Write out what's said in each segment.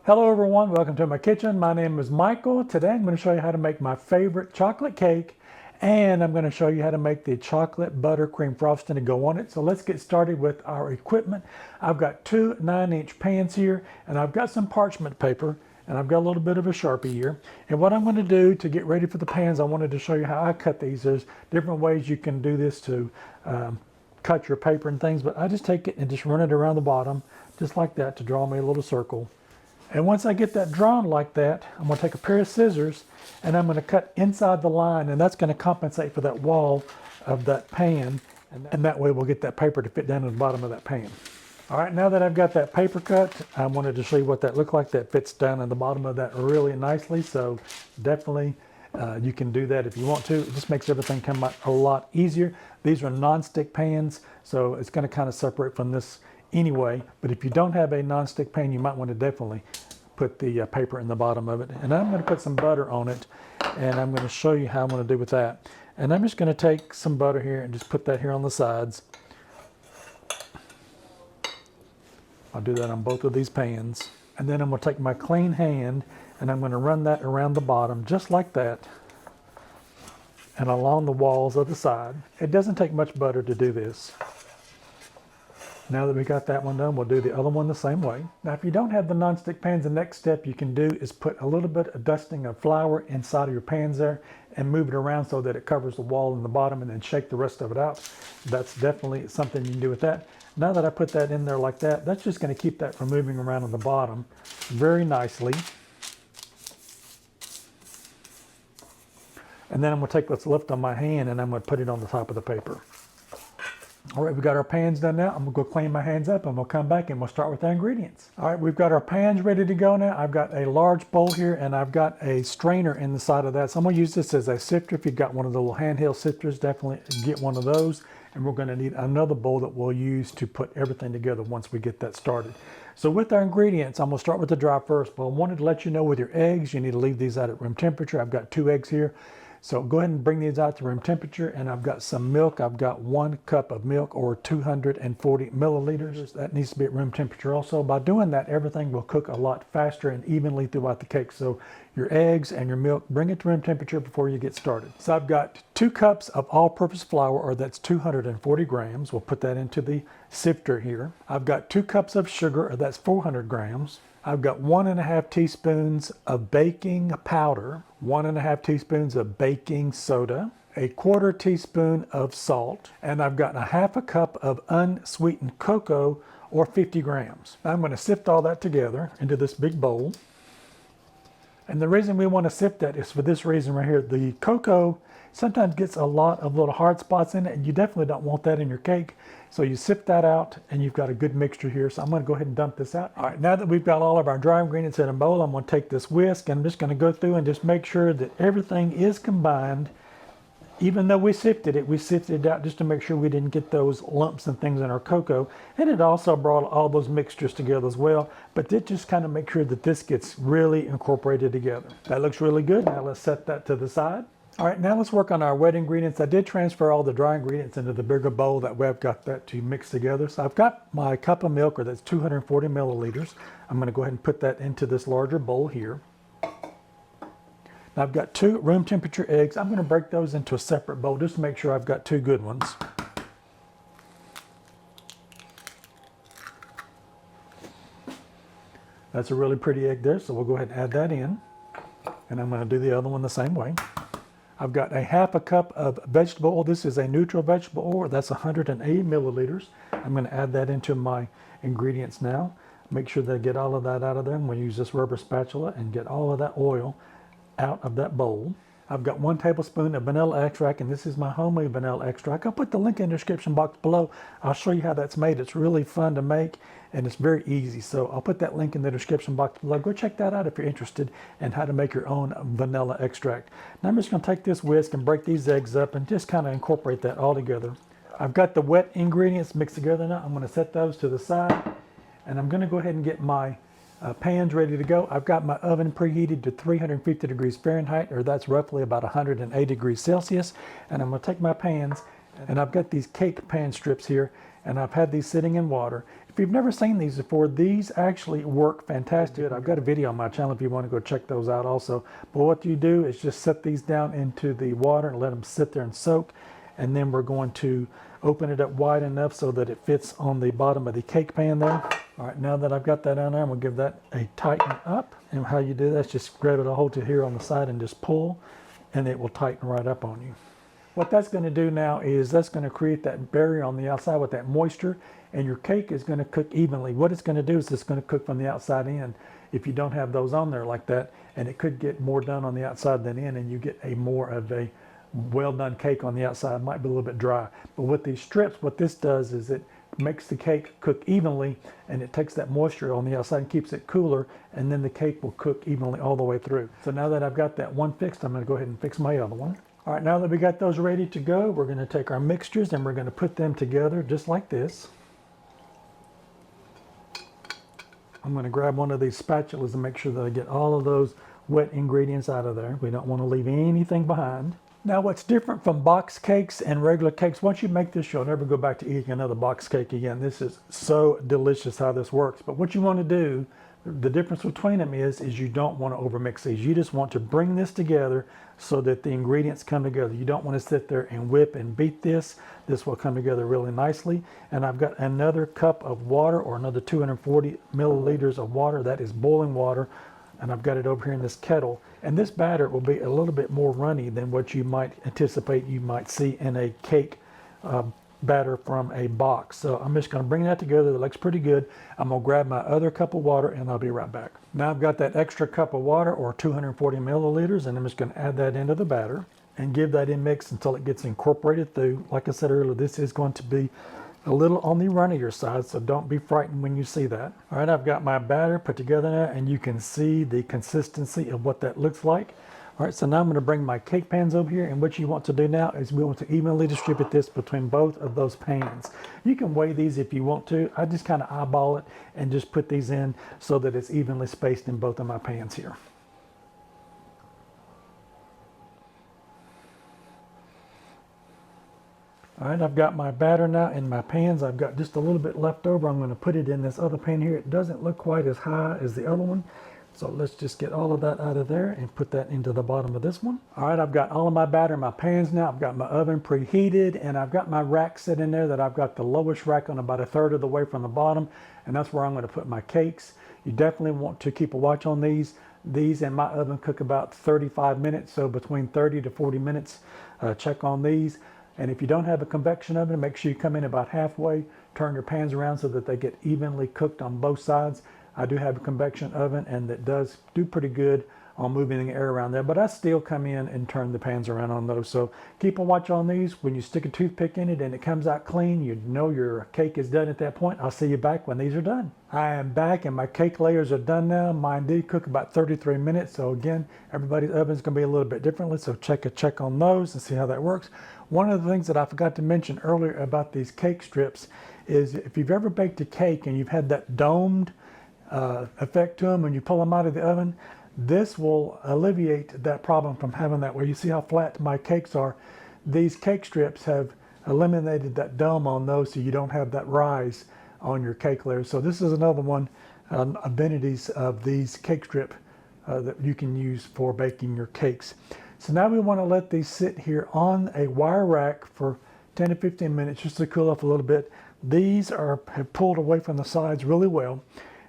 Hello everyone, welcome to my kitchen. My name is Michael. Today I'm going to show you how to make my favorite chocolate cake, and I'm going to show you how to make the chocolate buttercream frosting to go on it. So let's get started with our equipment. I've got two 9-inch pans here, and I've got some parchment paper, and I've got a little bit of a Sharpie here. And what I'm going to do to get ready for the pans, I wanted to show you how I cut these. There's different ways you can do this to cut your paper and things, but I just take it and just run it around the bottom, just like that, to draw me a little circle. And once I get that drawn like that, I'm going to take a pair of scissors and I'm going to cut inside the line, and that's going to compensate for that wall of that pan, and that way we'll get that paper to fit down in the bottom of that pan. All right, now that I've got that paper cut, I wanted to show you what that looked like. That fits down in the bottom of that really nicely, so definitely you can do that if you want to. It just makes everything come out a lot easier. These are non-stick pans, so it's going to kind of separate from this anyway, but if you don't have a non-stick pan, you might want to definitely put the paper in the bottom of it. And I'm going to put some butter on it, and I'm going to show you how I'm going to do with that. And I'm just going to take some butter here and just put that here on the sides. I'll do that on both of these pans. And then I'm going to take my clean hand and I'm going to run that around the bottom just like that, and along the walls of the side. It doesn't take much butter to do this. Now that we got that one done, we'll do the other one the same way. Now, if you don't have the non-stick pans, the next step you can do is put a little bit of dusting of flour inside of your pans there and move it around so that it covers the wall in the bottom, and then shake the rest of it out. That's definitely something you can do with that. Now that I put that in there like that, that's just going to keep that from moving around on the bottom very nicely. And then I'm going to take what's left on my hand and I'm going to put it on the top of the paper. All right, we got our pans done now. I'm gonna go clean my hands up and we'll come back and we'll start with the ingredients. All right, we've got our pans ready to go now. I've got a large bowl here and I've got a strainer in the side of that. So I'm gonna use this as a sifter. If you've got one of the little handheld sifters, definitely get one of those. And we're gonna need another bowl that we'll use to put everything together once we get that started. So with our ingredients, I'm gonna start with the dry first, but I wanted to let you know with your eggs, you need to leave these out at room temperature. I've got 2 eggs here. So go ahead and bring these out to room temperature, and I've got some milk. I've got 1 cup of milk, or 240 milliliters. That needs to be at room temperature also. By doing that, everything will cook a lot faster and evenly throughout the cake. So your eggs and your milk, bring it to room temperature before you get started. So I've got 2 cups of all-purpose flour, or that's 240 grams. We'll put that into the sifter here. I've got 2 cups of sugar, or that's 400 grams. I've got 1.5 teaspoons of baking powder, 1.5 teaspoons of baking soda, 1/4 teaspoon of salt, and I've got 1/2 cup of unsweetened cocoa, or 50 grams. I'm going to sift all that together into this big bowl. And the reason we want to sift that is for this reason right here. The cocoa sometimes gets a lot of little hard spots in it, and you definitely don't want that in your cake. So you sift that out and you've got a good mixture here. So I'm going to go ahead and dump this out. All right, now that we've got all of our dry ingredients in a bowl, I'm going to take this whisk and I'm just going to go through and just make sure that everything is combined. Even though we sifted it out just to make sure we didn't get those lumps and things in our cocoa. And it also brought all those mixtures together as well. But it just kind of make sure that this gets really incorporated together. That looks really good. Now let's set that to the side. All right, now let's work on our wet ingredients. I did transfer all the dry ingredients into the bigger bowl. That way I've got that to mix together. So I've got my cup of milk, or that's 240 milliliters. I'm going to go ahead and put that into this larger bowl here. Now I've got 2 room temperature eggs. I'm going to break those into a separate bowl just to make sure I've got 2 good ones. That's a really pretty egg there, so we'll go ahead and add that in. And I'm going to do the other one the same way. I've got 1/2 cup of vegetable oil. This is a neutral vegetable oil. That's 180 milliliters. I'm going to add that into my ingredients now. Make sure that I get all of that out of there. I'm going to use this rubber spatula and get all of that oil out of that bowl. I've got 1 tablespoon of vanilla extract, and this is my homemade vanilla extract. I'll put the link in the description box below. I'll show you how that's made. It's really fun to make, and it's very easy. So I'll put that link in the description box below. Go check that out if you're interested in how to make your own vanilla extract. Now I'm just going to take this whisk and break these eggs up and just kind of incorporate that all together. I've got the wet ingredients mixed together now. I'm going to set those to the side, and I'm going to go ahead and get my pans ready to go. I've got my oven preheated to 350 degrees Fahrenheit, or that's roughly about 180 degrees Celsius. And I'm going to take my pans, and I've got these cake pan strips here, and I've had these sitting in water. If If you've never seen these before, these actually work fantastic. I've got a video on my channel if you want to go check those out also. But what you do is just set these down into the water and let them sit there and soak. And then we're going to open it up wide enough so that it fits on the bottom of the cake pan there. All right, now that I've got that on there, I'm gonna give that a tighten up. And how you do that is just grab it a hold to here on the side and just pull, and it will tighten right up on you. What that's gonna do now is that's gonna create that barrier on the outside with that moisture, and your cake is gonna cook evenly. What it's gonna do is it's gonna cook from the outside in if you don't have those on there like that, and it could get more done on the outside than in, and you get a more of a well done cake on the outside. It might be a little bit dry. But with these strips, what this does is it makes the cake cook evenly, and it takes that moisture on the outside and keeps it cooler, and then the cake will cook evenly all the way through. So now that I've got that one fixed, I'm gonna go ahead and fix my other one. All right, now that we got those ready to go, we're gonna take our mixtures and we're gonna put them together just like this. I'm gonna grab one of these spatulas and make sure that I get all of those wet ingredients out of there. We don't wanna leave anything behind. Now what's different from box cakes and regular cakes, once you make this, you'll never go back to eating another box cake again. This is so delicious how this works. But what you want to do, the difference between them is you don't want to overmix these. You just want to bring this together so that the ingredients come together. You don't want to sit there and whip and beat this. This will come together really nicely. And I've got another cup of water, or another 240 milliliters of water. That is boiling water. And I've got it over here in this kettle. And this batter will be a little bit more runny than what you might anticipate you might see in a cake batter from a box. So I'm just gonna bring that together. That looks pretty good. I'm gonna grab my other cup of water and I'll be right back. Now I've got that extra cup of water, or 240 milliliters, and I'm just gonna add that into the batter and give that in mix until it gets incorporated through. Like I said earlier, this is going to be a little on the runnier side, so don't be frightened when you see that. All right, I've got my batter put together now, and you can see the consistency of what that looks like. All right, so now I'm going to bring my cake pans over here, and what you want to do now is we want to evenly distribute this between both of those pans. You can weigh these if you want to. I just kind of eyeball it and just put these in so that it's evenly spaced in both of my pans here. All right, I've got my batter now in my pans. I've got just a little bit left over. I'm going to put it in this other pan here. It doesn't look quite as high as the other one. So let's just get all of that out of there and put that into the bottom of this one. All right, I've got all of my batter in my pans now. I've got my oven preheated, and I've got my rack set in there that I've got the lowest rack on about 1/3 of the way from the bottom, and that's where I'm going to put my cakes. You definitely want to keep a watch on these. These in my oven cook about 35 minutes, so between 30 to 40 minutes. Check on these. And if you don't have a convection oven, make sure you come in about halfway, turn your pans around so that they get evenly cooked on both sides. I do have a convection oven, and that does do pretty good on moving the air around there, but I still come in and turn the pans around on those. So keep a watch on these. When you stick a toothpick in it and it comes out clean, you know your cake is done at that point. I'll see you back when these are done. I am back, and my cake layers are done now. Mine did cook about 33 minutes. So again, everybody's oven is going to be a little bit differently. So check on those and see how that works. One of the things that I forgot to mention earlier about these cake strips is if you've ever baked a cake and you've had that domed effect to them when you pull them out of the oven, this will alleviate that problem from having that. Where you see how flat my cakes are, these cake strips have eliminated that dome on those, so you don't have that rise on your cake layers. So this is another one amenities of these cake strip that you can use for baking your cakes. So now we want to let these sit here on a wire rack for 10 to 15 minutes just to cool off a little bit. These have pulled away from the sides really well.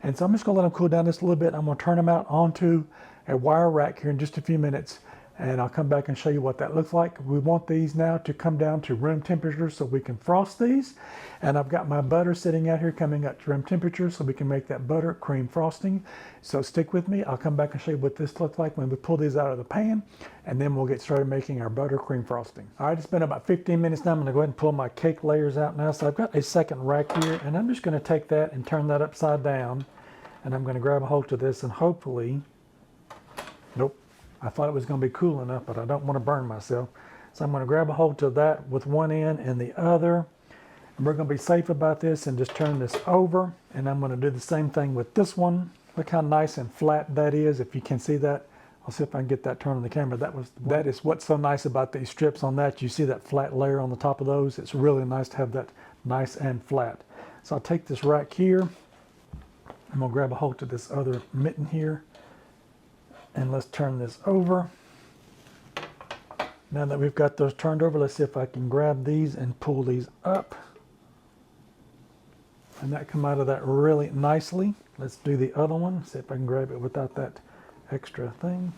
And so I'm just going to let them cool down just a little bit. I'm going to turn them out onto a wire rack here in just a few minutes, and I'll come back and show you what that looks like. We want these now to come down to room temperature so we can frost these. And I've got my butter sitting out here coming up to room temperature so we can make that buttercream frosting. So stick with me. I'll come back and show you what this looks like when we pull these out of the pan, and then we'll get started making our buttercream frosting. All right, it's been about 15 minutes now. I'm going to go ahead and pull my cake layers out now. So I've got a second rack here, and I'm just going to take that and turn that upside down. And I'm going to grab a hold of this, and hopefully, nope, I thought it was going to be cool enough, but I don't want to burn myself. So I'm going to grab a hold of that with one end and the other. And we're going to be safe about this and just turn this over. And I'm going to do the same thing with this one. Look how nice and flat that is, if you can see that. I'll see if I can get that turned on the camera. That is what's so nice about these strips on that. You see that flat layer on the top of those? It's really nice to have that nice and flat. So I'll take this rack here. I'm gonna grab a hold of this other mitten here, and let's turn this over. Now that we've got those turned over, let's see if I can grab these and pull these up. And that come out of that really nicely. Let's do the other one, see if I can grab it without that extra thing.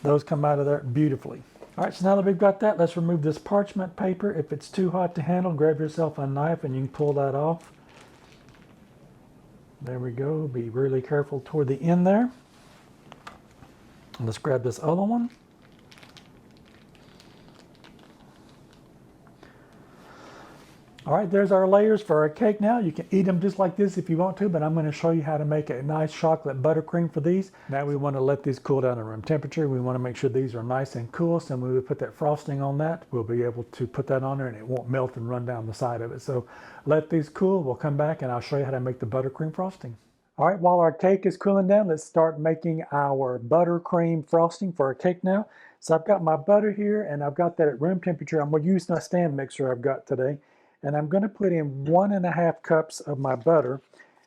Those come out of there beautifully. All right, so now that we've got that, let's remove this parchment paper. If it's too hot to handle, grab yourself a knife and you can pull that off. There we go. Be really careful toward the end there. Let's grab this other one. All right, there's our layers for our cake now. You can eat them just like this if you want to, but I'm going to show you how to make a nice chocolate buttercream for these. Now we want to let these cool down to room temperature. We want to make sure these are nice and cool, so when we put that frosting on that, we'll be able to put that on there and it won't melt and run down the side of it. So let these cool, we'll come back and I'll show you how to make the buttercream frosting. All right, while our cake is cooling down, let's start making our buttercream frosting for our cake now. So I've got my butter here and I've got that at room temperature. I'm going to use my stand mixer I've got today. And I'm going to put in 1.5 cups of my butter,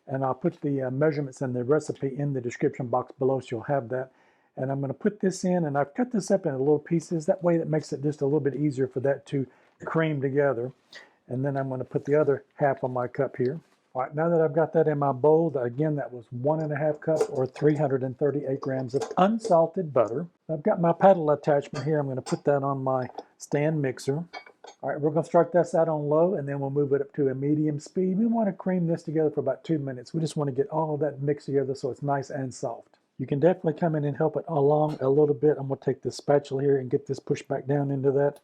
and I'll put the measurements and the recipe in the description box below so you'll have that. And I'm going to put this in, and I've cut this up into little pieces. That way that makes it just a little bit easier for that to cream together. And then I'm going to put the other half of my cup here. All right, now that I've got that in my bowl, again, that was 1.5 cups or 338 grams of unsalted butter. I've got my paddle attachment here. I'm going to put that on my stand mixer. All right, we're going to start this out on low and then we'll move it up to a medium speed. We want to cream this together for about 2 minutes. We just want to get all of that mixed together so it's nice and soft. You can definitely come in and help it along a little bit. I'm going to take this spatula here and get this pushed back down into that.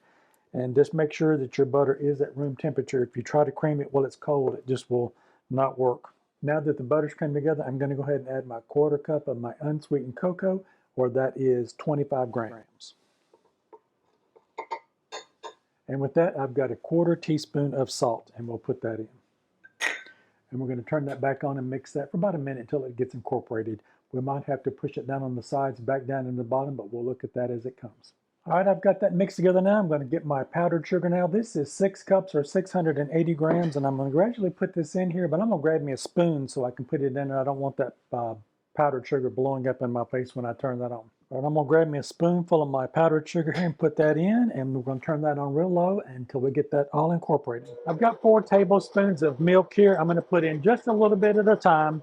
And just make sure that your butter is at room temperature. If you try to cream it while it's cold, it just will not work. Now that the butter's creamed together, I'm going to go ahead and add my 1/4 cup of my unsweetened cocoa, or that is 25 grams. And with that, I've got a 1/4 teaspoon of salt, and we'll put that in. And we're going to turn that back on and mix that for about a minute until it gets incorporated. We might have to push it down on the sides, back down in the bottom, but we'll look at that as it comes. All right, I've got that mixed together now. I'm going to get my powdered sugar now. This is 6 cups or 680 grams, and I'm going to gradually put this in here, but I'm going to grab me a spoon so I can put it in there. I don't want that powdered sugar blowing up in my face when I turn that on. All right, I'm going to grab me a spoonful of my powdered sugar here and put that in, and we're going to turn that on real low until we get that all incorporated. I've got 4 tablespoons of milk here. I'm going to put in just a little bit at a time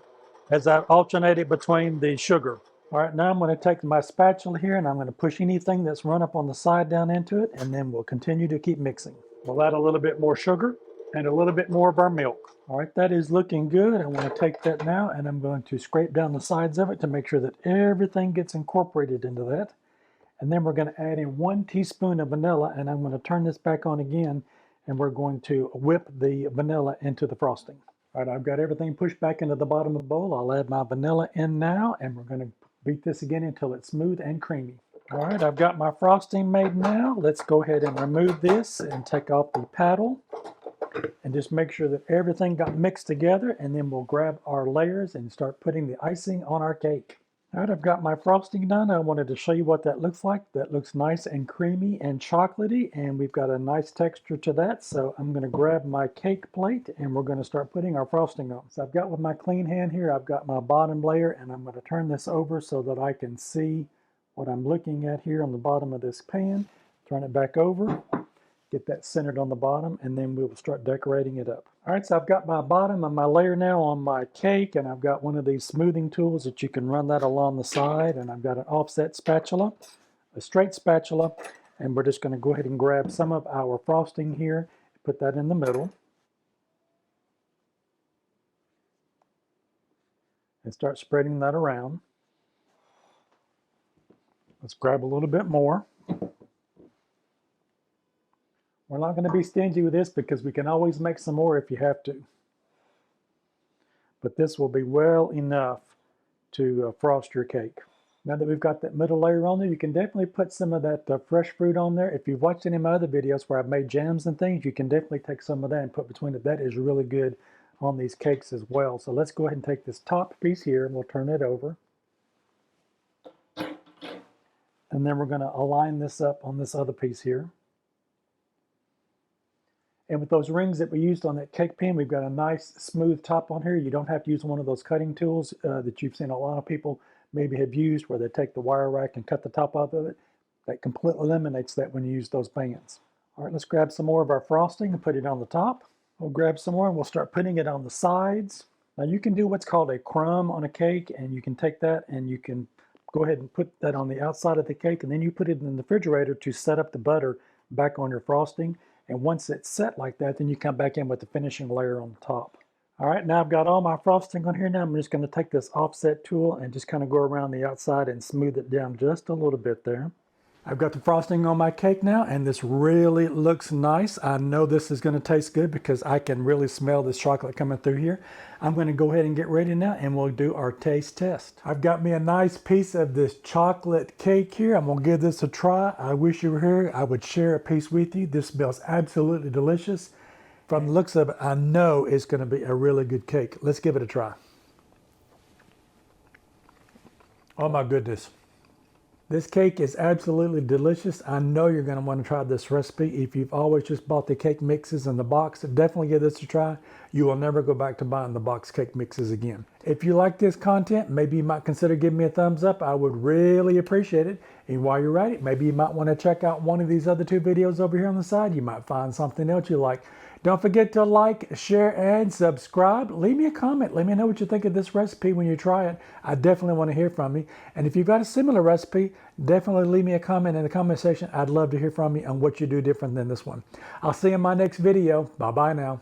as I alternate it between the sugar. All right, now I'm going to take my spatula here and I'm going to push anything that's run up on the side down into it, and then we'll continue to keep mixing. We'll add a little bit more sugar and a little bit more of our milk. All right, that is looking good. I want to take that now and I'm going to scrape down the sides of it to make sure that everything gets incorporated into that. And then we're going to add in 1 teaspoon of vanilla, and I'm going to turn this back on again, and we're going to whip the vanilla into the frosting. All right, I've got everything pushed back into the bottom of the bowl. I'll add my vanilla in now, and we're going to beat this again until it's smooth and creamy. All right, I've got my frosting made now. Let's go ahead and remove this and take off the paddle and just make sure that everything got mixed together, and then we'll grab our layers and start putting the icing on our cake. All right, I've got my frosting done. I wanted to show you what that looks like. That looks nice and creamy and chocolatey, and we've got a nice texture to that. So I'm going to grab my cake plate and we're going to start putting our frosting on. So I've got with my clean hand here, I've got my bottom layer, and I'm going to turn this over so that I can see what I'm looking at here on the bottom of this pan. Turn it back over. Get that centered on the bottom, and then we will start decorating it up. All right, so I've got my bottom of my layer now on my cake, and I've got one of these smoothing tools that you can run that along the side, and I've got an offset spatula, a straight spatula, and we're just going to go ahead and grab some of our frosting here, put that in the middle, and start spreading that around. Let's grab a little bit more. We're not going to be stingy with this because we can always make some more if you have to. But this will be well enough to frost your cake. Now that we've got that middle layer on there, you can definitely put some of that fresh fruit on there. If you've watched any of my other videos where I've made jams and things, you can definitely take some of that and put between it. That is really good on these cakes as well. So let's go ahead and take this top piece here and we'll turn it over. And then we're going to align this up on this other piece here. And with those rings that we used on that cake pan, we've got a nice smooth top on here. You don't have to use one of those cutting tools that you've seen a lot of people maybe have used, where they take the wire rack and cut the top off of it. That completely eliminates that when you use those pans. All right, let's grab some more of our frosting and put it on the top. We'll grab some more and we'll start putting it on the sides. Now you can do what's called a crumb on a cake, and you can take that and you can go ahead and put that on the outside of the cake, and then you put it in the refrigerator to set up the butter back on your frosting. And once it's set like that, then you come back in with the finishing layer on the top. All right, now I've got all my frosting on here. Now I'm just going to take this offset tool and just kind of go around the outside and smooth it down just a little bit there. I've got the frosting on my cake now, and this really looks nice. I know this is going to taste good because I can really smell this chocolate coming through here. I'm going to go ahead and get ready now, and we'll do our taste test. I've got me a nice piece of this chocolate cake here. I'm going to give this a try. I wish you were here. I would share a piece with you. This smells absolutely delicious. From the looks of it, I know it's going to be a really good cake. Let's give it a try. Oh my goodness. This cake is absolutely delicious. I know you're going to want to try this recipe. If you've always just bought the cake mixes in the box, definitely give this a try. You will never go back to buying the box cake mixes again. If you like this content, maybe you might consider giving me a thumbs up. I would really appreciate it. And while you're at it, maybe you might want to check out one of these other two videos over here on the side. You might find something else you like. Don't forget to like, share, and subscribe. Leave me a comment. Let me know what you think of this recipe when you try it. I definitely want to hear from you. And if you've got a similar recipe, definitely leave me a comment in the comment section. I'd love to hear from you on what you do different than this one. I'll see you in my next video. Bye-bye now.